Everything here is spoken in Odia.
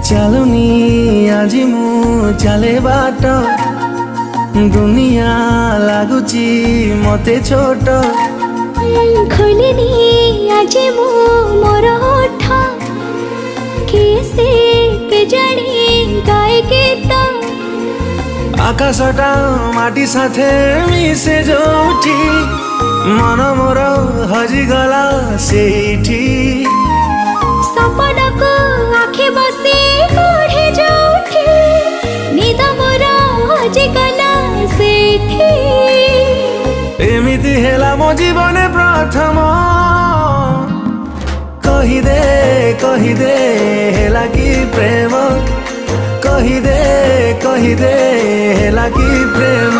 ଚାଲୁନି ଆଜି ମୁଁ ଚାଲେ ବାଟ, ଦୁନିଆ ଲାଗୁଛି ମତେ ଛୋଟ। ଖୋଲିନି ଆଜି ମୁଁ ମୋର ଓଠ, କିଏ ସେ କେଜାଣି ଗାଏ ଗୀତ। ଆକାଶଟା ମାଟି ସାଥେ ମିଶେ ଯୋଉଠି, ମନ ମୋର ହଜିଗଲା ସେଇଠି। ସପନକୁ ଆଖି ବସି ପଢ଼େ ଯୋଉଠି, ନିଦ ମୋର ହଜିଗଲା ସେଇଠି। ଏମିତି ହେଲା ମୋ ଜୀବନେ ପ୍ରଥମ, କହିଦେ ହେଲା କି ପ୍ରେମ, କହିଦେ ହେଲା କି ପ୍ରେମ।